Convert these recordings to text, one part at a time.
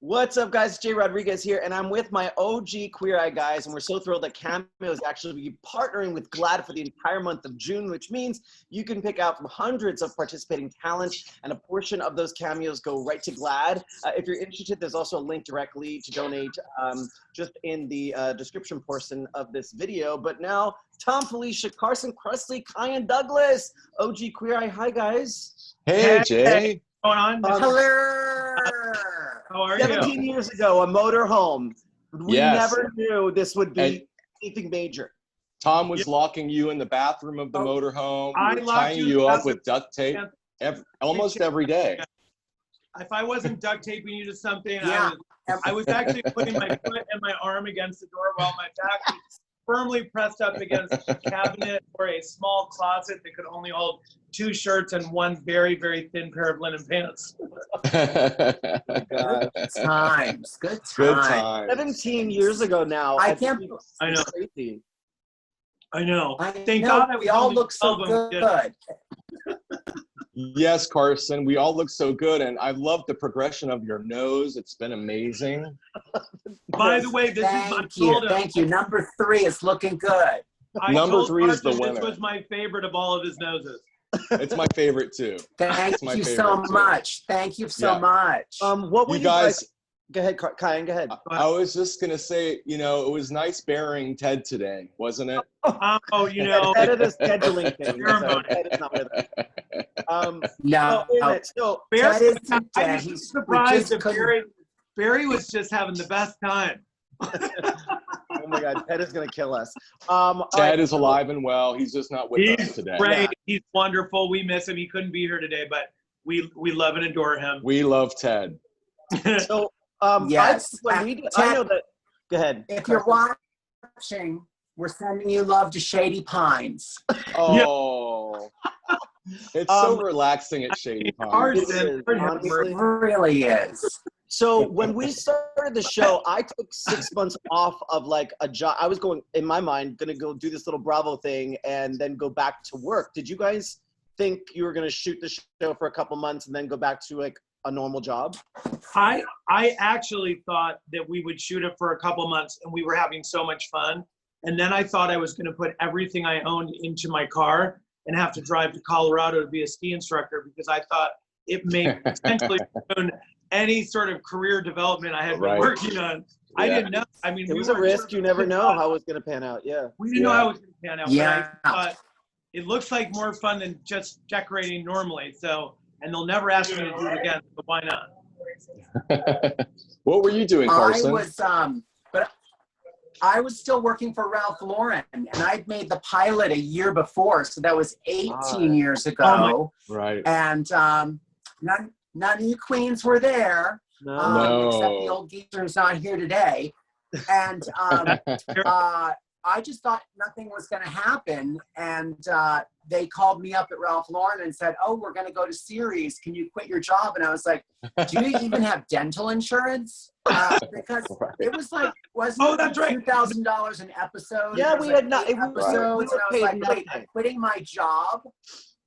What's up, guys? Jay Rodriguez here, and I'm with my OG Queer Eye guys, and we're so thrilled that Cameo is actually partnering with GLAAD for the entire month of June, which means you can pick out from hundreds of participating talent, and a portion of those cameos go right to GLAAD. If you're interested, there's also a link directly to donate just in the description portion of this video. But now, Tom, Felicia, Carson, Cressley, Kyan, Douglas, OG Queer Eye. Hi, guys. Hey, Jay. What's going on? Hello. How are you? 17 years ago, a motorhome. We Yes. never knew this would be anything major. Tom was locking you in the bathroom of the motorhome, I locked tying you you in up with duct tape almost every day. If I wasn't duct taping you to something, Yeah. I was actually putting my foot and my arm against the door while my back was firmly pressed up against a cabinet or a small closet that could only hold 2 shirts and 1 very, very thin pair of linen pants. Good times. Good times. Good time. 17 years ago now. I can't. I know. Crazy. I know. I Thank know, God I we was all only look so 12 when we did it. good. Yes, Carson, we all look so good, and I love the progression of your nose. It's been amazing. By the way, this is my Thank you. Thank you. Number 3 is looking good. Number 3 is the winner. This was my favorite of all of his noses. It's my favorite too. Thank my you favorite, so too. much. Thank you so much. What were You guys, go ahead, Kyan, go ahead. I was just gonna say, you know, it was nice burying Ted today, wasn't it? Oh, you know. Ted is a scheduling thing. Ceremony. Ted is not with us. No. wait a minute. So, Ted isn't I'm dead. just He's surprised that couldn't- Barry was just having the best time. oh my God, Ted is gonna kill us. Ted is alive and well. He's just not with us today. Great. Yeah. He's wonderful. We miss him. He couldn't be here today, but we love and adore him. We love Ted. So, Yes. I know that. Go ahead. If you're watching, we're sending you love to Shady Pines. Oh, it's so relaxing at Shady Pines. Carson, It really is. So when we started the show, I took 6 months off of like a job. I was going, in my mind, gonna go do this little Bravo thing and then go back to work. Did you guys think you were gonna shoot the show for a couple months and then go back to like a normal job? I actually thought that we would shoot it for a couple months, and we were having so much fun. And then I thought I was going to put everything I owned into my car and have to drive to Colorado to be a ski instructor, because I thought it may potentially ruin any sort of career development I had been working on. I didn't know. I mean, It was a risk. You never know how it was going to pan out. Yeah. We didn't know how it was going to pan out. Yeah. But I thought it looks like more fun than just decorating normally. So, and they'll never ask me to do it again. So why not? What were you doing, Carson? But I was still working for Ralph Lauren, and I'd made the pilot a year before, so that was 18 years ago. Right. And none of you queens were there, No. except the old geezer who's not here today. And I just thought nothing was going to happen, and they called me up at Ralph Lauren and said, "Oh, we're going to go to series. Can you quit your job?" And I was like, "Do you even have dental insurance?" Because it was like, wasn't it $2,000 an episode? Yeah, we had not. Episodes, and I was like, "Wait, I'm quitting my job."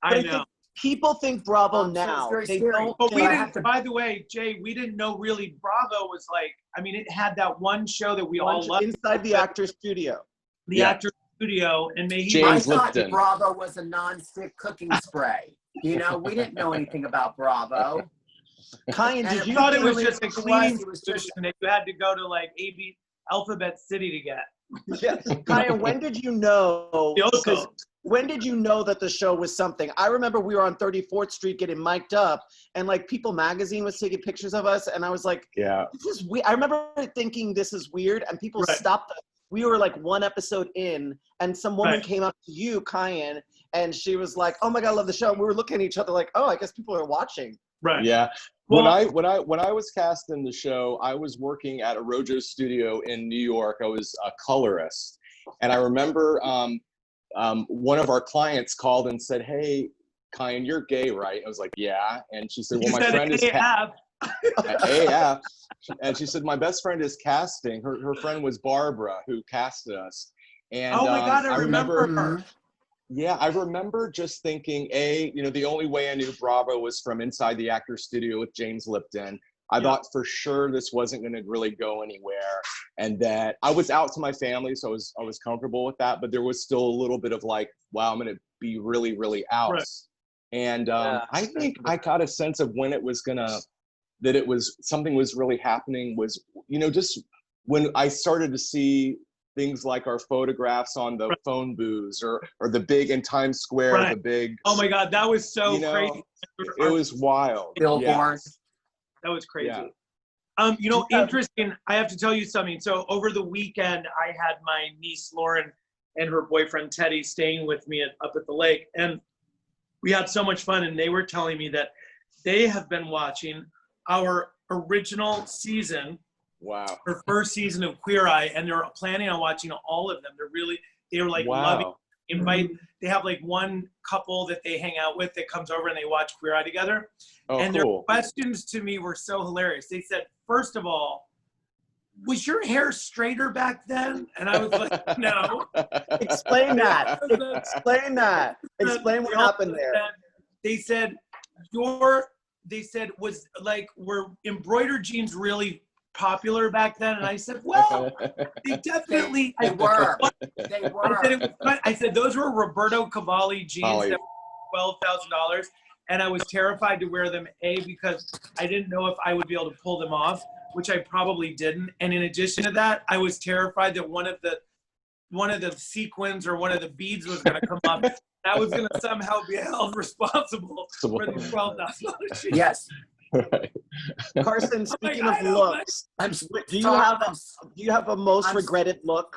I know. People think Bravo now. So it's They very scary. don't. But we I didn't, have to- by the way, Jay, we didn't know really Bravo was like, I mean, it had that one show that we all loved. Inside the actor's studio. The actor's studio, and maybe James I thought Lipton. Bravo was a non-stick cooking spray. You know, we didn't know anything about Bravo. Kyan, And did it you thought it was really just a was, cleaning it was solution just- that you had to go to like AB Alphabet City to get. Yeah. Kyan, when did you know? Yoko. When did you know that the show was something? I remember we were on 34th Street getting mic'd up, and like People Magazine was taking pictures of us, and I was like, Yeah. "This is weird." I remember thinking this is weird, and people stopped us. We were like 1 episode in, and some woman came up to you, Kyan, and she was like, "Oh my God, I love the show." And we were looking at each other like, "Oh, I guess people are watching." Right. Yeah. Well, when I was cast in the show, I was working at a Rojo studio in New York. I was a colorist, and I remember one of our clients called and said, "Hey, Kyan, you're gay, right?" I was like, "Yeah." And she said, "Well, my friend is AF." And she said, "My best friend is casting." Her friend was Barbara, who casted us. And oh my God, I remember her. Yeah, I remember just thinking, you know, the only way I knew Bravo was from Inside the Actor's Studio with James Lipton. I thought for sure this wasn't going to really go anywhere, and that I was out to my family, so I was comfortable with that. But there was still a little bit of like, wow, I'm going to be really, really out. Right. And I think I got a sense of when it was that it was something was really happening. Was, you know, just when I started to see things like our photographs on the phone booths or the big in Times Square, the big. Oh my God, that was so crazy. It was wild. Billboard. That was crazy. Yeah. You know, interesting. I have to tell you something. So over the weekend, I had my niece Lauren and her boyfriend Teddy staying with me up at the lake, and we had so much fun. And they were telling me that they have been watching our original season. Wow. Her first season of Queer Eye, and they're planning on watching all of them. They're like loving. They have like one couple that they hang out with that comes over and they watch Queer Eye together. Oh, and cool. their questions to me were so hilarious. They said, first of all, was your hair straighter back then? And I was like, no. Explain that. Explain that. Explain what happened there. They said, was like, were embroidered jeans really popular back then? And I said, well, they definitely they were. They were. I said those were Roberto Cavalli jeans that were $12,000, and I was terrified to wear them, because I didn't know if I would be able to pull them off, which I probably didn't. And in addition to that, I was terrified that one of the sequins or one of the beads was going to come off. I was going to somehow be held responsible for the $12,000 jeans. Yes. Right. Carson, speaking of looks, do you have a most regretted look?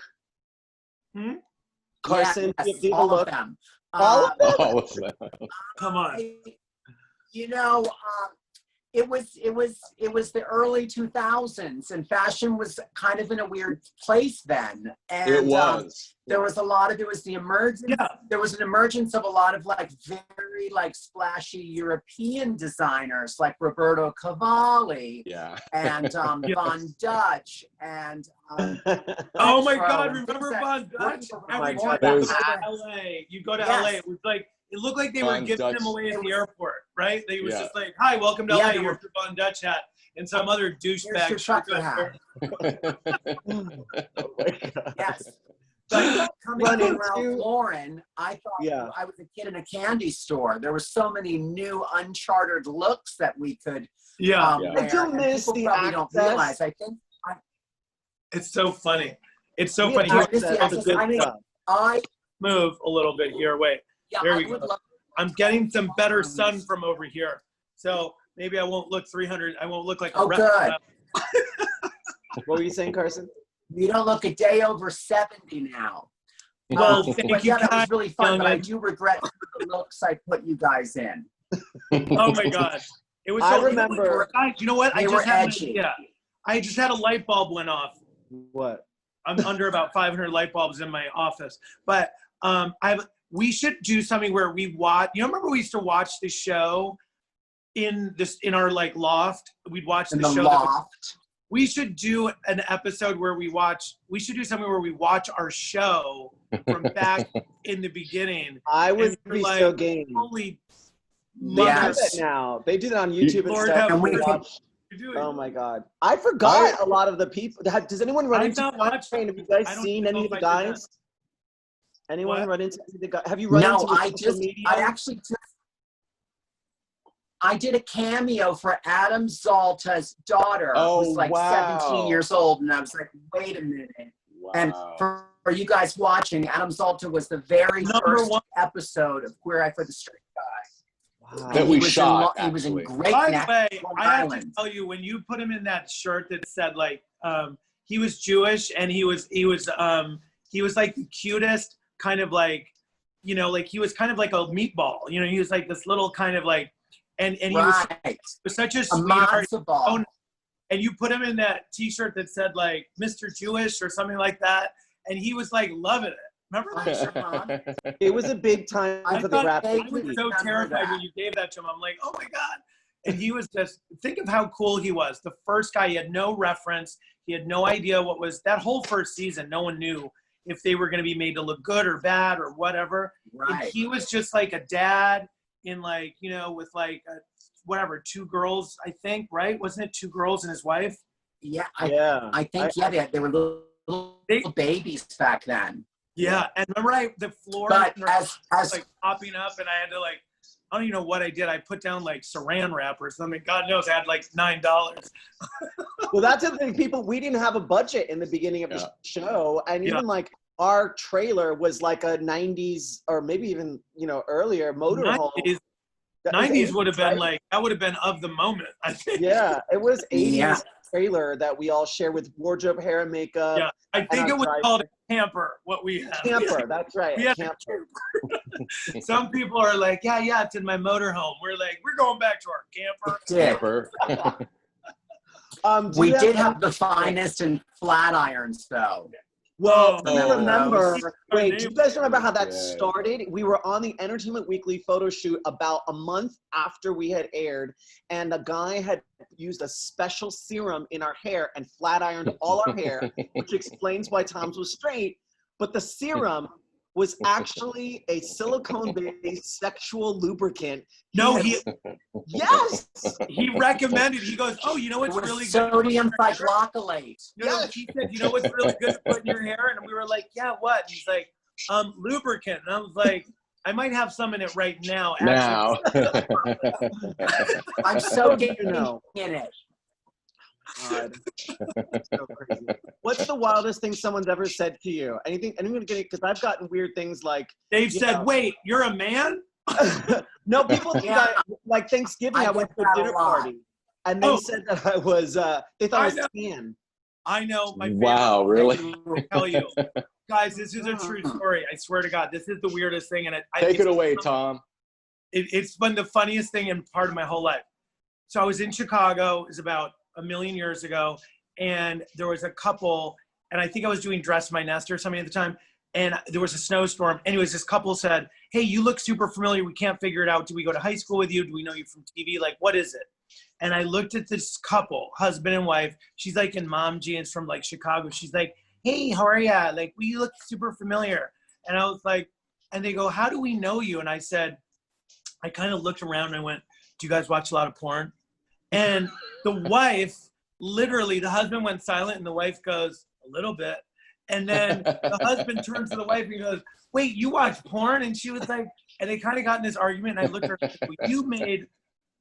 Carson, yes, do you have a all look? of them. All of them? All of them. Come on. You know, it was the early 2000s, and fashion was kind of in a weird place then. And it was. There was the emergence. Yeah. There was an emergence of a lot of like very like splashy European designers like Roberto Cavalli. Yeah. And Von Dutch and. Oh my God! Remember Von Dutch? Every time you go to LA, it was like. It looked like they were giving them away at the airport, right? They was just like, "Hi, welcome to LA. Here's your Von Dutch hat," and some other douchebag hat. Oh my God. Yes. But coming from Ralph Lauren, I thought I was a kid in a candy store. There were so many new, uncharted looks that we could. Wear. I do miss the access. Don't realize. I think it's so funny. It's so funny. I move a little bit here. Wait. Yeah, there we go. I'm getting some better sun from over here, so maybe I won't look 300. I won't look like a good. What were you saying, Carson? You don't look a day over 70 now. Well, thank you. That was really fun, but I do regret the looks I put you guys in. Oh my God, it was. I remember. You know what? I just had a light bulb went off. What? I'm under about 500 light bulbs in my office, but we should do something where we watch. You remember we used to watch the show in our like loft? We'd watch the show. Loft. We should do an episode where we should do something where we watch our show from back in the beginning. I would be like, so game. Holy now. They do that on YouTube and stuff. Oh my God. I forgot a lot of the people. Does anyone run into Have you guys seen any of the guys? Anyone run into the guy? Have you run into social media? I did a cameo for Adam Zalta's daughter, who's like 17 years old, and I was like, wait a minute. Wow. And for you guys watching, Adam Zalta was the very first episode of Queer Eye for the Straight Guy. Wow. That we shot. He was in great. By the way, I have to tell you, when you put him in that shirt that said like he was Jewish and he was like the cutest kind of like, you know, like he was kind of like a meatball. You know, he was like this little kind of like. And he was such a sweetheart. And you put him in that T-shirt that said like Mr. Jewish or something like that, and he was like loving it. Remember that? It was a big time for the rap. I was so terrified when you gave that to him. I'm like, oh my God. And he was just, think of how cool he was. The first guy, he had no reference. He had no idea what was, that whole first season, no one knew if they were going to be made to look good or bad or whatever. Right. And he was just like a dad. in like, you know, with like whatever, 2 girls, I think, right? Wasn't it 2 girls and his wife? Yeah, Yeah. I think they were little babies back then. Yeah, and remember the floor But was like popping up, and I had to like, I don't even know what I did. I put down like saran wrap or something. God knows I had like $9. Well, that's the thing, people. We didn't have a budget in the beginning of the show, and even like our trailer was like a '90s or maybe even earlier motorhome. 90s would have been like, that would have been of the moment, I think. Yeah, it was 80s trailer that we all share with wardrobe, hair, and makeup. Yeah, I think it was called a camper, what we had. Camper, that's right. We had a camper. Some people are like, yeah, it's in my motorhome. We're like, we're going back to our camper. We did have the finest in flat irons, though. Well, remember, wait, do you guys remember how that started? We were on the Entertainment Weekly photo shoot about a month after we had aired, and the guy had used a special serum in our hair and flat ironed all our hair, which explains why Tom's was straight. But the serum was actually a silicone-based sexual lubricant. Yes! He recommended, he goes, oh, you know what's really good? Sodium cyclocholate. No, he said, you know what's really good to put in your hair? And we were like, yeah, what? And he's like, lubricant. And I was like, I might have some in it right now. Actually. I'm so getting in it. God. So crazy. What's the wildest thing someone's ever said to you? Anything? Because I've gotten weird things like they've said, "Wait, you're a man?" No, people think like Thanksgiving. I went to a dinner party, and they said that I was. They thought I was tan. I know. Wow, really? I'll tell you, guys, this is a true story. I swear to God, this is the weirdest thing, and take it away, Tom. It's been the funniest thing in part of my whole life. So I was in Chicago. It was about a million years ago, and there was a couple, and I think I was doing Dress My Nest or something at the time, and there was a snowstorm. Anyways, this couple said, hey, you look super familiar. We can't figure it out. Do we go to high school with you? Do we know you from TV? Like, what is it? And I looked at this couple, husband and wife. She's like in mom jeans from like Chicago. She's like, hey, how are ya? Like, we look super familiar. And I was like, and they go, how do we know you? And I said, I kind of looked around and I went, do you guys watch a lot of porn? And the wife, literally, the husband went silent and the wife goes, a little bit. And then the husband turns to the wife and he goes, wait, you watch porn? And she was like, and they kind of got in this argument. And I looked at her and said, well, you made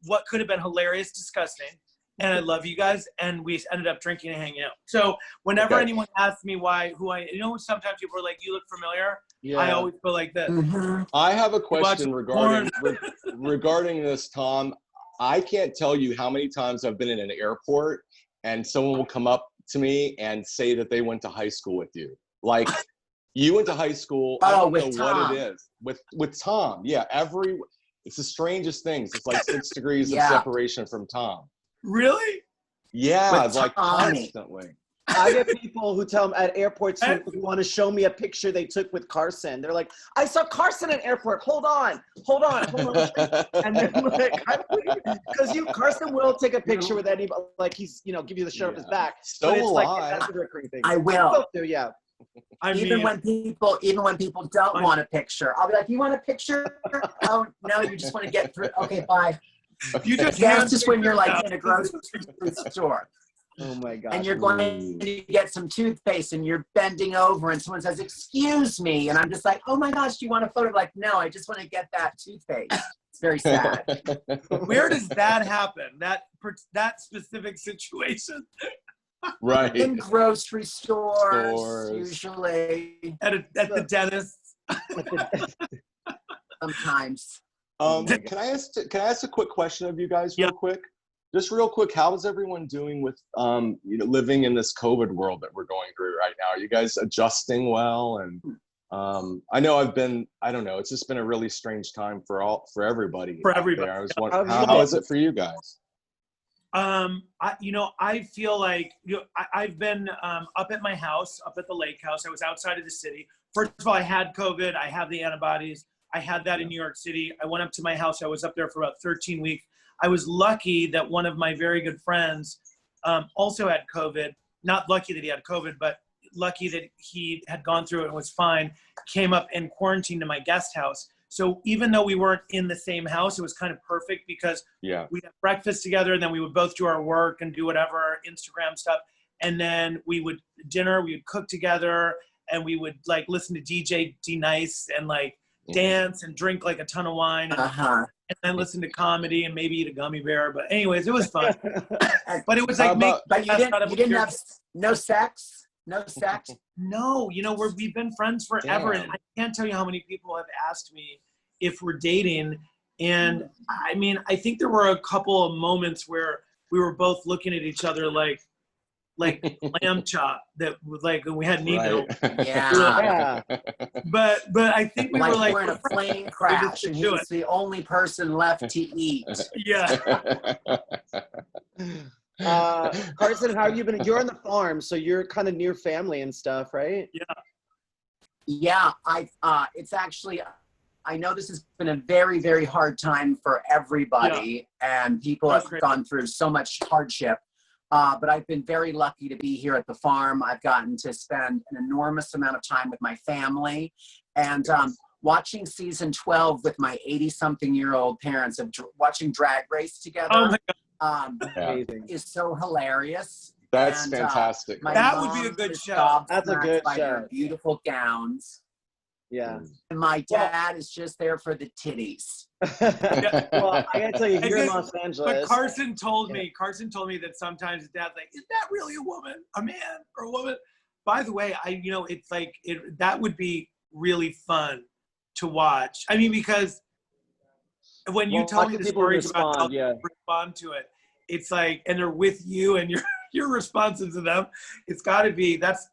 what could have been hilarious, disgusting. And I love you guys. And we ended up drinking and hanging out. So whenever anyone asks me sometimes people are like, you look familiar. Yeah. I always feel like this. Mm-hmm. I have a question regarding this, Tom. I can't tell you how many times I've been in an airport and someone will come up to me and say that they went to high school with you. Like, you went to high school. I don't know what it is. With Tom. Yeah, it's the strangest things. It's like 6 degrees of separation from Tom. Really? Yeah, like constantly. I get people who tell them at airports who want to show me a picture they took with Carson. They're like, I saw Carson at airport. Hold on. And they're like, because Carson will take a picture with anybody, like he's, give you the shirt off his back. So but it's like that's a recurring thing. I will. Yeah. Even when people don't want a picture, I'll be like, you want a picture? Oh no, you just want to get through. Okay, bye. That's just when you're like in a grocery store. Oh my God. And you're going to get some toothpaste and you're bending over and someone says, excuse me. And I'm just like, oh my gosh, do you want a photo? Like, no, I just want to get that toothpaste. It's very sad. Where does that happen? That specific situation? Right. In grocery stores. Usually. At the dentist. Sometimes. Can I ask a quick question of you guys real quick? Just real quick, how is everyone doing with living in this COVID world that we're going through right now? Are you guys adjusting well? And I know I don't know, it's just been a really strange time for everybody. For everybody. I was wondering, how is it for you guys? I feel like I've been up at my house, up at the lake house. I was outside of the city. First of all, I had COVID. I have the antibodies. I had that in New York City. I went up to my house. I was up there for about 13 weeks. I was lucky that one of my very good friends also had COVID. Not lucky that he had COVID, but lucky that he had gone through it and was fine. Came up and quarantined in my guest house. So even though we weren't in the same house, it was kind of perfect because we had breakfast together, and then we would both do our work and do whatever Instagram stuff. And then we would cook together, and we would like listen to DJ D Nice and like dance and drink like a ton of wine and then listen to comedy and maybe eat a gummy bear. But anyways, it was fun. But it was like, but you didn't have no sex? No sex? No, you know, we've been friends forever. Damn. And I can't tell you how many people have asked me if we're dating. And I mean, I think there were a couple of moments where we were both looking at each other like lamb chop that was like when we had needle. Yeah. But I think we were like we're in a plane crash and he was the only person left to eat. Yeah. Carson, how have you been? You're on the farm, so you're kind of near family and stuff, right? Yeah. It's actually, I know this has been a very, very hard time for everybody, and people have gone through so much hardship. But I've been very lucky to be here at the farm. I've gotten to spend an enormous amount of time with my family, and watching season 12 with my 80-something-year-old parents of watching Drag Race together is so hilarious. That's fantastic. That would be a good show. That's a good show. Their beautiful gowns. Yeah. And my dad is just there for the titties. Well, I gotta tell you, here in Los Angeles. But Carson told me that sometimes his dad's like, is that really a woman, a man, or a woman? By the way, it's like that would be really fun to watch. I mean, because when you tell me the stories about how people respond to it, it's like, and they're with you and you're responsive to them. It's got to be, those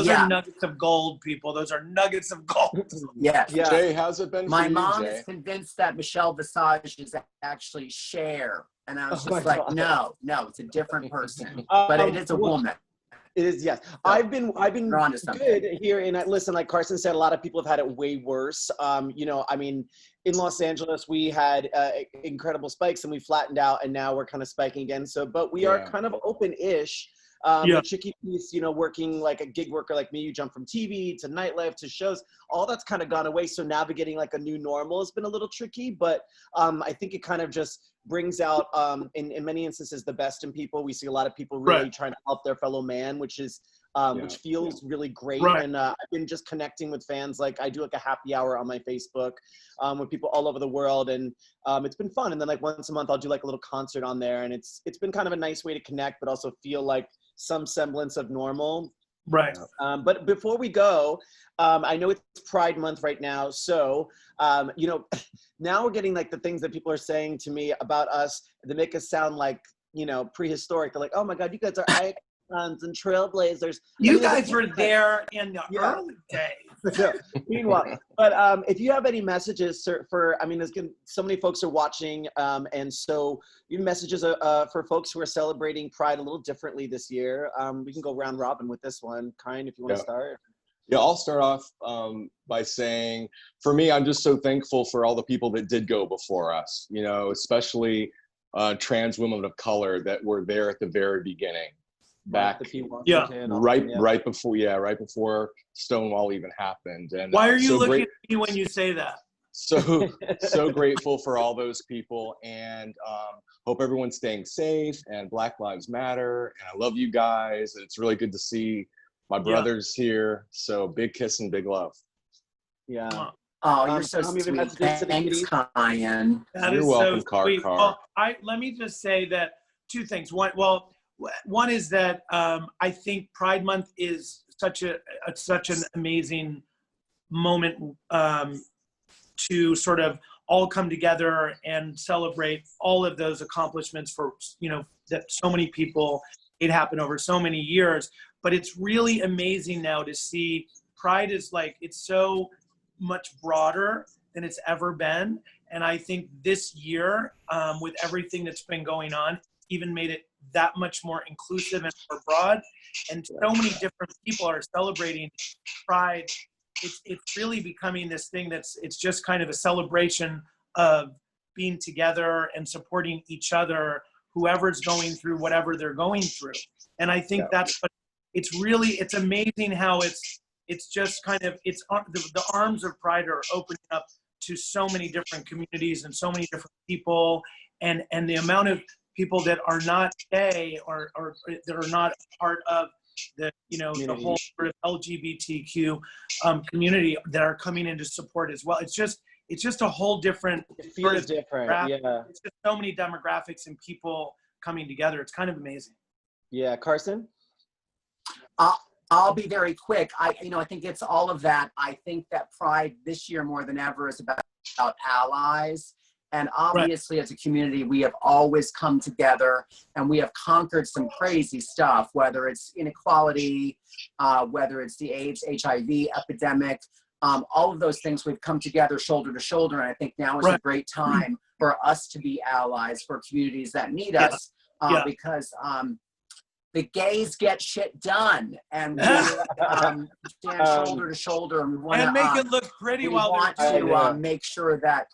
are nuggets of gold, people. Those are nuggets of gold. Yeah. Jay, how's it been My for you, mom Jay? is convinced that Michelle Visage is actually Cher. And I was just like, no, it's a different person. But it is a woman. It is, yes. So I've been good here. And listen, like Carson said, a lot of people have had it way worse. I mean, in Los Angeles, we had incredible spikes and we flattened out, and now we're kind of spiking again. So, but we are kind of open-ish. The tricky piece, working like a gig worker like me, you jump from TV to nightlife to shows, all that's kind of gone away. So navigating like a new normal has been a little tricky, but I think it kind of just brings out, in many instances, the best in people. We see a lot of people really trying to help their fellow man, which is, which feels really great. And I've been just connecting with fans. Like I do like a happy hour on my Facebook with people all over the world, and it's been fun. And then like once a month, I'll do like a little concert on there, and it's been kind of a nice way to connect, but also feel like some semblance of normal. Right. But before we go, I know it's Pride Month right now. So, now we're getting like the things that people are saying to me about us that make us sound like, prehistoric. They're like, oh my God, you guys are icons and trailblazers. You guys were there in the early days. Meanwhile, but if you have any messages for so many folks are watching, and so your messages for folks who are celebrating Pride a little differently this year. We can go round robin with this one. Kind, if you want to start. Yeah, I'll start off by saying, for me, I'm just so thankful for all the people that did go before us, especially trans women of color that were there at the very beginning. Back right before Stonewall even happened. And why are you looking at me when you say that? So grateful for all those people, and hope everyone's staying safe, and Black Lives Matter, and I love you guys, and it's really good to see my brothers here. So big kiss and big love. Oh, you're so sweet. Thanks, Kyan. You're welcome, Car. Well, let me just say that two things. One is that I think Pride Month is such an amazing moment to sort of all come together and celebrate all of those accomplishments for, that so many people, it happened over so many years. But it's really amazing now to see Pride is like, it's so much broader than it's ever been. And I think this year, with everything that's been going on, even made it that much more inclusive and more broad. And so many different people are celebrating Pride. It's really becoming this thing it's just kind of a celebration of being together and supporting each other, whoever's going through whatever they're going through. And I think that's what it's amazing how it's just kind of, the arms of Pride are opening up to so many different communities and so many different people, and the amount of people that are not gay or that are not part of the the whole sort of LGBTQ community that are coming in to support as well. It's just a whole different. It feels different. Yeah. It's just so many demographics and people coming together. It's kind of amazing. Yeah, Carson. I'll be very quick. I think it's all of that. I think that Pride this year more than ever is about allies. And obviously, as a community, we have always come together and we have conquered some crazy stuff, whether it's inequality, whether it's the AIDS, HIV epidemic, all of those things. We've come together shoulder to shoulder. And I think now is a great time for us to be allies for communities that need us, because the gays get shit done, and we stand shoulder to shoulder, and we want to make it look pretty. We want to make sure that,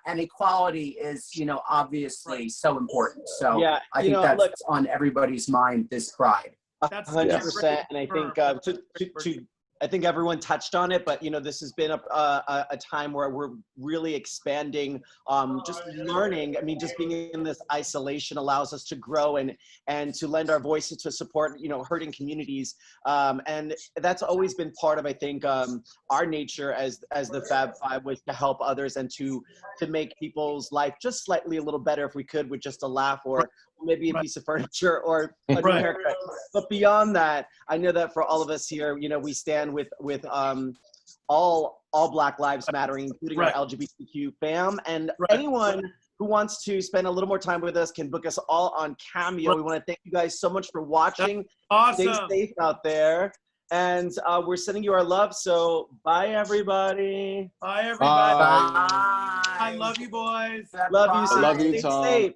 and equality is, obviously so important. So I think that's on everybody's mind this Pride. 100%, and I think I think everyone touched on it, but this has been a time where we're really expanding, just learning. I mean, just being in this isolation allows us to grow and to lend our voices to support, hurting communities. And that's always been part of, I think, our nature as the Fab Five, was to help others and to make people's life just slightly a little better if we could, with just a laugh or maybe a piece of furniture or a new haircut. But beyond that, I know that for all of us here, we stand with all Black Lives Mattering, including our LGBTQ fam, and anyone who wants to spend a little more time with us can book us all on Cameo. We want to thank you guys so much for watching. Awesome. Stay safe out there. And we're sending you our love. So bye, everybody. Bye, everybody. Bye. I love you, boys. Love you. Love you, Stay Tom. safe.